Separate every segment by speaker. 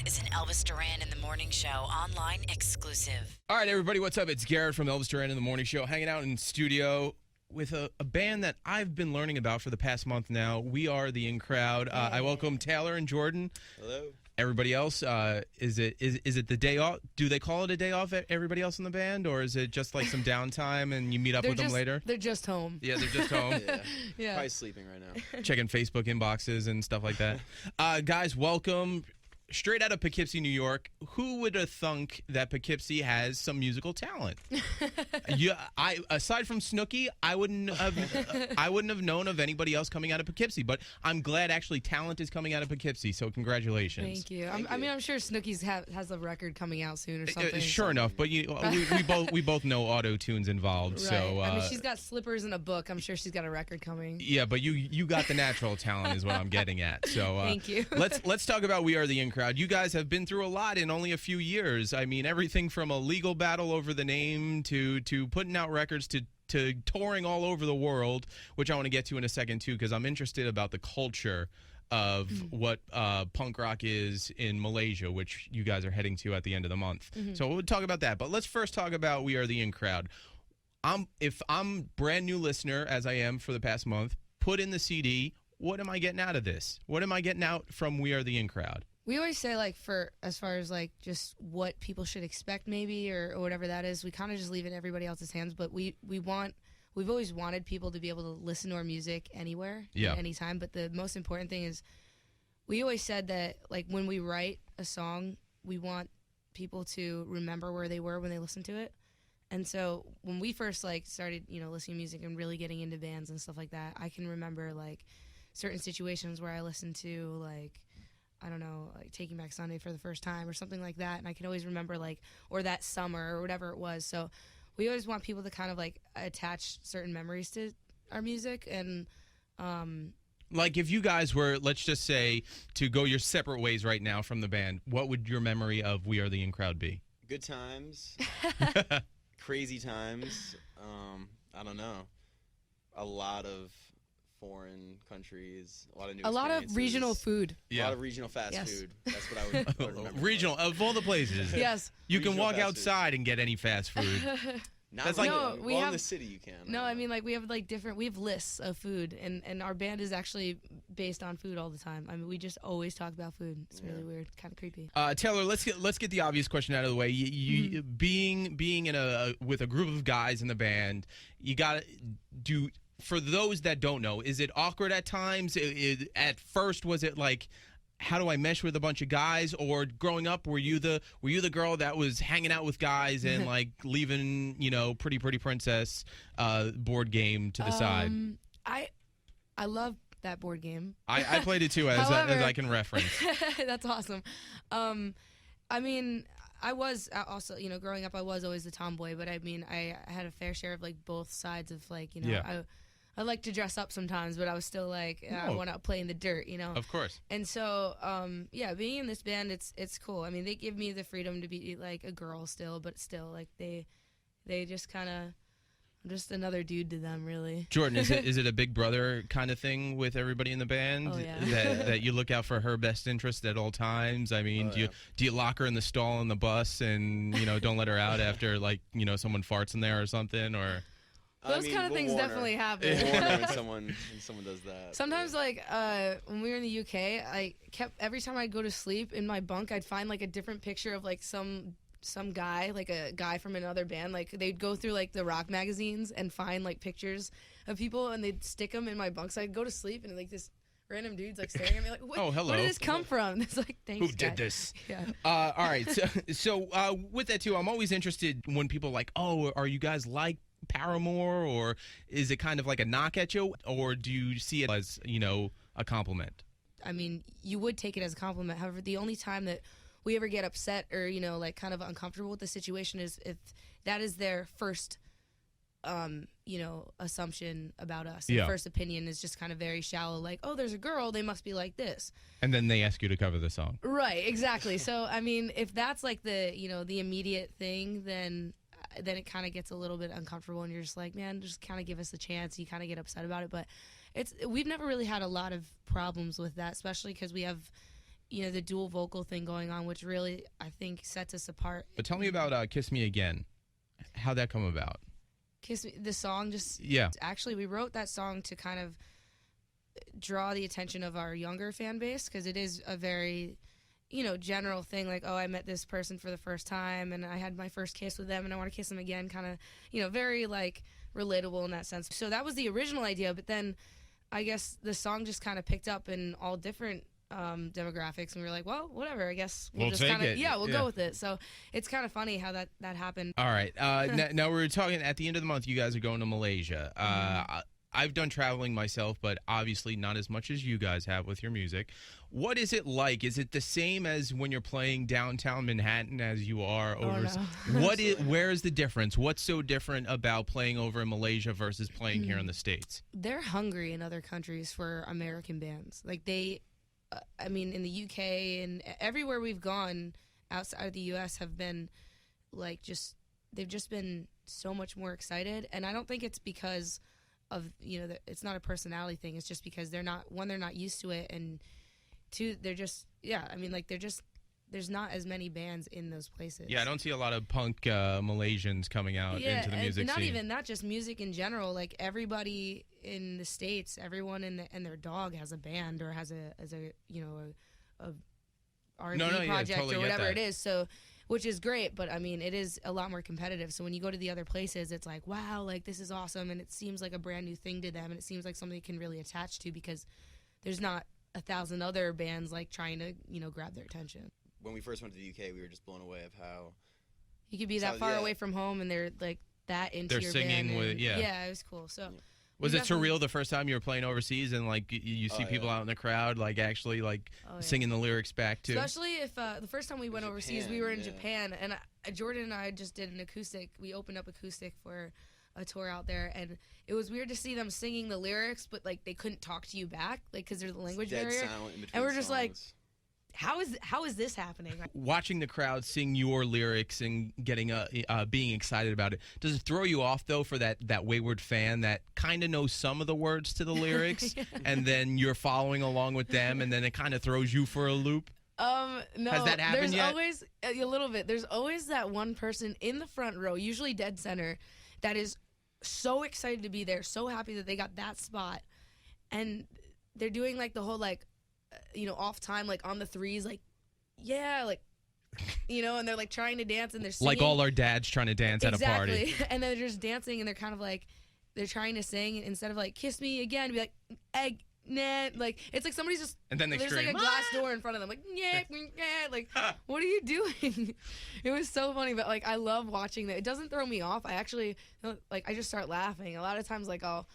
Speaker 1: is an Elvis Duran in the Morning Show online exclusive.
Speaker 2: All right, everybody, what's up? It's Garrett from Elvis Duran in the Morning Show, hanging out in studio with a band that I've been learning about for the past month now. We are the In Crowd. I welcome Taylor and Jordan.
Speaker 3: Hello.
Speaker 2: Everybody else, is it the day off? Do they call it a day off, everybody else in the band? Or is it just like some downtime and you meet up with them later?
Speaker 4: They're just home.
Speaker 2: Yeah, they're just home.
Speaker 4: Yeah.
Speaker 3: Probably sleeping right now.
Speaker 2: Checking Facebook inboxes and stuff like that. Guys, welcome. Straight out of Poughkeepsie, New York. Who would have thunk that Poughkeepsie has some musical talent? Aside from Snooki, I wouldn't have known of anybody else coming out of Poughkeepsie. But I'm glad actually talent is coming out of Poughkeepsie. So congratulations.
Speaker 4: Thank you. I'm sure Snooki's has a record coming out soon or something.
Speaker 2: Sure enough, but we both know auto tune's involved.
Speaker 4: Right.
Speaker 2: So
Speaker 4: I mean, she's got slippers and a book. I'm sure she's got a record coming.
Speaker 2: Yeah, but you got the natural talent is what I'm getting at. So
Speaker 4: thank you.
Speaker 2: let's talk about We Are the In Crowd. You guys have been through a lot in only a few years. I mean, everything from a legal battle over the name to putting out records to touring all over the world, which I want to get to in a second too, because I'm interested about the culture of what punk rock is in Malaysia, which you guys are heading to at the end of the month. So we'll talk about that. But let's first talk about We Are the In Crowd. If I'm brand new listener, as I am for the past month, put in the CD. What am I getting out of this? What am I getting out from We Are the In Crowd?
Speaker 4: We always say, like, for as far as, like, just what people should expect maybe or whatever that is, we kind of just leave it in everybody else's hands. But we've always wanted people to be able to listen to our music anywhere, at any time. But the most important thing is we always said that, like, when we write a song, we want people to remember where they were when they listened to it. And so when we first, like, started, listening to music and really getting into bands and stuff like that, I can remember, like, certain situations where I listened to, like, I don't know, like Taking Back Sunday for the first time or something like that. And I can always remember, like, or that summer or whatever it was. So we always want people to kind of, like, attach certain memories to our music. And,
Speaker 2: like, if you guys were, let's just say, to go your separate ways right now from the band, what would your memory of We Are the In Crowd be?
Speaker 3: Good times. Crazy times. I don't know. A lot of foreign countries, a lot of new experiences.
Speaker 4: Of regional food.
Speaker 3: A lot of regional fast food. That's what I would remember.
Speaker 2: Regional, of all the places.
Speaker 4: Yes.
Speaker 2: You can walk outside and get any fast food.
Speaker 3: That's
Speaker 2: like,
Speaker 3: in the city you can.
Speaker 4: No, I mean, like, we have, like, we have lists of food, and our band is actually based on food all the time. I mean, we just always talk about food. It's really weird, kind of creepy.
Speaker 2: Taylor, let's get the obvious question out of the way. You being in with a group of guys in the band, you got to do. For those that don't know, is it awkward at times? At first, was it like, how do I mesh with a bunch of guys? Or growing up, were you the girl that was hanging out with guys and like leaving, Pretty Princess board game to the side?
Speaker 4: I love that board game.
Speaker 2: I played it too, as I can reference.
Speaker 4: That's awesome. I mean, I was also, growing up, I was always the tomboy, but I mean, I had a fair share of, like, both sides of, like, I like to dress up sometimes, but I was still like, I want to play in the dirt,
Speaker 2: Of course.
Speaker 4: And so, being in this band, it's cool. I mean, they give me the freedom to be, like, a girl still, but still, like, they just kind of, I'm just another dude to them, really.
Speaker 2: Jordan, is it a big brother kind of thing with everybody in the band?
Speaker 4: Oh, yeah.
Speaker 2: that you look out for her best interest at all times? I mean, do you lock her in the stall on the bus and, don't let her out after, like, someone farts in there or something, or...
Speaker 4: Those kind of things definitely happen.
Speaker 3: When someone does that.
Speaker 4: Sometimes, like, when we were in the UK, every time I'd go to sleep in my bunk, I'd find, like, a different picture of, like, some guy, like a guy from another band. Like, they'd go through, like, the rock magazines and find, like, pictures of people, and they'd stick them in my bunk. So I'd go to sleep, and, like, this random dude's, like, staring at me, like,
Speaker 2: oh, hello.
Speaker 4: Where did this come from? It's like, thanks,
Speaker 2: who did
Speaker 4: guy.
Speaker 2: this?
Speaker 4: Yeah.
Speaker 2: All right. So with that, too, I'm always interested when people are like, oh, are you guys like Paramore, or is it kind of like a knock at you, or do you see it as, a compliment?
Speaker 4: I mean, you would take it as a compliment. However, the only time that we ever get upset or, like, kind of uncomfortable with the situation is if that is their first, assumption about us.
Speaker 2: Yeah.
Speaker 4: The first opinion is just kind of very shallow, like, oh, there's a girl, they must be like this.
Speaker 2: And then they ask you to cover the song.
Speaker 4: Right, exactly. So, I mean, if that's, like, the immediate thing, then it kind of gets a little bit uncomfortable, and you're just like, man, just kind of give us a chance. You kind of get upset about it, but we've never really had a lot of problems with that, especially because we have, the dual vocal thing going on, which really I think sets us apart.
Speaker 2: But tell me about "Kiss Me Again." How'd that come about?
Speaker 4: Kiss Me, the song just
Speaker 2: Yeah.
Speaker 4: Actually, we wrote that song to kind of draw the attention of our younger fan base, because it is a very general thing, like, oh, I met this person for the first time and I had my first kiss with them and I want to kiss them again, kind of very like relatable in that sense. So that was the original idea, but then I guess the song just kind of picked up in all different demographics, and we were like, well, whatever, I guess we'll just
Speaker 2: take
Speaker 4: kind of
Speaker 2: it.
Speaker 4: we'll go with it. So it's kind of funny how that happened.
Speaker 2: All right. Now we were talking at the end of the month. You guys are going to Malaysia. I've done traveling myself, but obviously not as much as you guys have with your music. What is it like? Is it the same as when you're playing downtown Manhattan as you are over?
Speaker 4: No.
Speaker 2: Where is the difference? What's so different about playing over in Malaysia versus playing here in the States?
Speaker 4: They're hungry in other countries for American bands. Like they, in the UK and everywhere we've gone outside of the US have been like they've just been so much more excited. And I don't think it's because of, it's not a personality thing. It's just because they're not used to it, and two, they're just, there's not as many bands in those places.
Speaker 2: Yeah, I don't see a lot of punk Malaysians coming out into the music
Speaker 4: and not
Speaker 2: scene.
Speaker 4: even that, just music in general. Like everybody in the States, everyone and their dog has a band or has a R&B project
Speaker 2: totally
Speaker 4: or whatever
Speaker 2: get that.
Speaker 4: it is. So, which is great, but it is a lot more competitive. So when you go to the other places, it's like, wow, like this is awesome, and it seems like a brand new thing to them, and it seems like something they can really attach to, because there's not 1,000 other bands like trying to grab their attention.
Speaker 3: When we first went to the UK, we were just blown away of how
Speaker 4: You could be that far away from home, and they're like that into
Speaker 2: They're
Speaker 4: your
Speaker 2: singing
Speaker 4: band.
Speaker 2: with-
Speaker 4: And,
Speaker 2: yeah.
Speaker 4: it was cool. So.
Speaker 2: Was
Speaker 4: we
Speaker 2: it
Speaker 4: definitely-
Speaker 2: surreal the first time you were playing overseas and like you see people out in the crowd like actually like
Speaker 4: Oh, yeah.
Speaker 2: singing the lyrics back too?
Speaker 4: Especially if the first time we went overseas, we were in
Speaker 3: Japan,
Speaker 4: Japan, and Jordan and I just did an acoustic. We opened up Acoustic for a tour out there, and it was weird to see them singing the lyrics, but like they couldn't talk to you back, like because there's a language
Speaker 3: dead
Speaker 4: barrier.
Speaker 3: silent in between
Speaker 4: And we're just like,
Speaker 3: songs.
Speaker 4: how is this happening?
Speaker 2: Watching the crowd sing your lyrics and getting being excited about it, does it throw you off though for that wayward fan that kind of knows some of the words to the lyrics and then you're following along with them and then it kind of throws you for a loop?
Speaker 4: No.
Speaker 2: Has that happened
Speaker 4: there's
Speaker 2: yet?
Speaker 4: always a little bit. There's always that one person in the front row, usually dead center, that is so excited to be there, so happy that they got that spot, and they're doing like the whole like, off time, like on the threes, like, yeah, like, and they're like trying to dance and they're singing.
Speaker 2: Like all our dads trying to dance at a party.
Speaker 4: Exactly. And they're just dancing and they're kind of like, they're trying to sing instead of like, kiss me again, be like, egg, nah. Like, it's like somebody's just,
Speaker 2: And then they
Speaker 4: there's
Speaker 2: scream,
Speaker 4: like a glass door in front of them, like, yeah, like, what are you doing? It was so funny, but like, I love watching that. It doesn't throw me off. I actually, like, I just start laughing. A lot of times, like, I'll,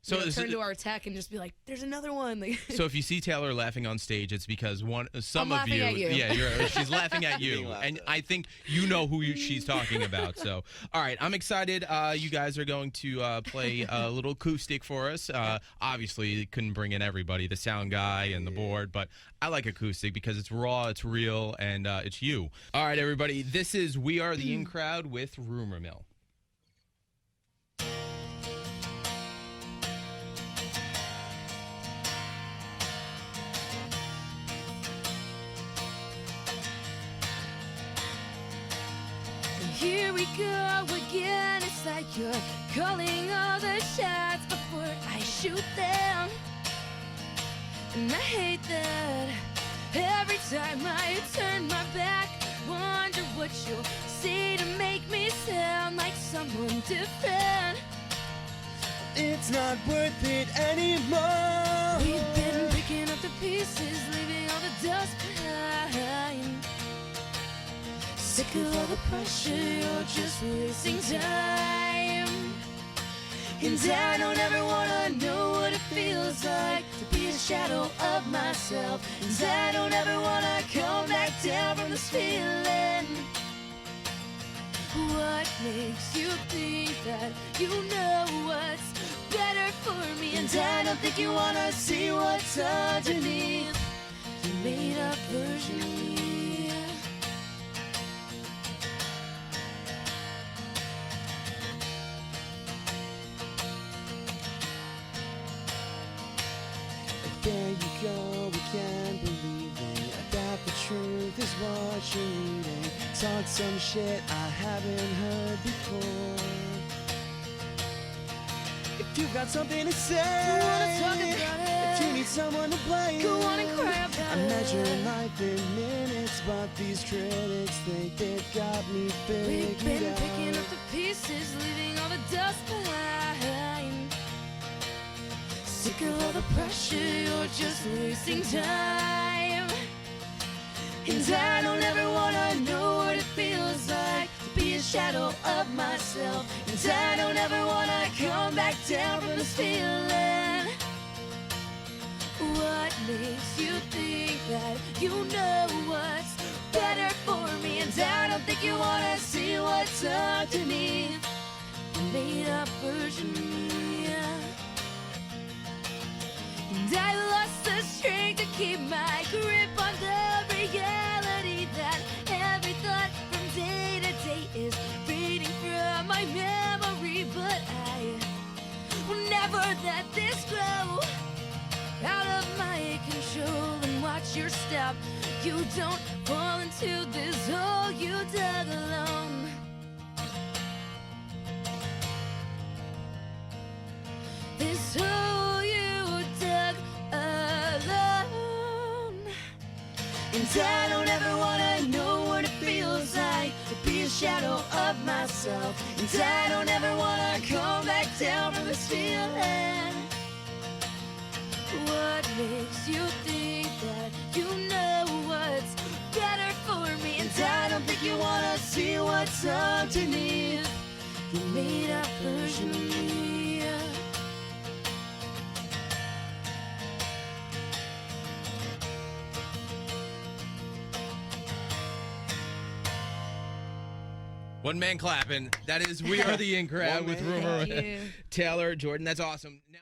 Speaker 4: turn to our tech and just be like, "There's another one." Like,
Speaker 2: So if you see Taylor laughing on stage, it's because some
Speaker 4: I'm
Speaker 2: of you,
Speaker 4: laughing at you.
Speaker 2: yeah, she's laughing at you,
Speaker 3: Being laughed
Speaker 2: and
Speaker 3: at.
Speaker 2: I think you know who she's talking about. So, all right, I'm excited. You guys are going to play a little acoustic for us. Obviously, you couldn't bring in everybody, the sound guy and the board, but I like acoustic because it's raw, it's real, and it's you. All right, everybody, this is We Are the In Crowd with Rumor Mill.
Speaker 4: here we go again. It's like you're calling all the shots before I shoot them, and I hate that. Every time I turn my back, wonder what you'll say to make me sound like someone different.
Speaker 5: It's not worth it anymore.
Speaker 4: We've been picking up the pieces, leaving all the dust behind. Sick of all the pressure, you're just wasting time. And I don't ever wanna know what it feels like to be a shadow of myself. And I don't ever wanna come back down from this feeling. What makes you think that you know what's better for me? And I don't think you wanna see what's underneath the made up version of me.
Speaker 5: There you go, we can't believe it. what you're reading. Talk some shit I haven't heard before. If you've got something to say,
Speaker 4: You wanna talk about it?
Speaker 5: if you need someone to blame,
Speaker 4: Go on and cry about
Speaker 5: I'm
Speaker 4: it.
Speaker 5: measuring life in minutes, but these critics think they've got me
Speaker 4: We've
Speaker 5: figured
Speaker 4: been
Speaker 5: out.
Speaker 4: picking up the pieces, leaving all the dust behind. Sick of all the pressure, you're just wasting time. And I don't ever wanna know what it feels like to be a shadow of myself. And I don't ever wanna come back down from this feeling. What makes you think that you know what's better for me? And I don't think you wanna see what's underneath the made-up version of me. And I lost the strength to keep my grip on the reality that every thought from day to day is fading from my memory. But I will never let this grow out of my control. And watch your step, you don't fall into this hole you dug alone. This hole you dug alone. And I don't ever wanna know what it feels like to be a shadow of myself. And I don't ever wanna come back down from this feeling. What makes you think that you know what's better for me? And I don't think you wanna see what's underneath your made-up version of me.
Speaker 2: One man clapping. That is We Are the In Crowd
Speaker 3: One
Speaker 2: with
Speaker 3: man.
Speaker 2: Rumor
Speaker 4: Thank you.
Speaker 2: Taylor Jordan. That's awesome. Now.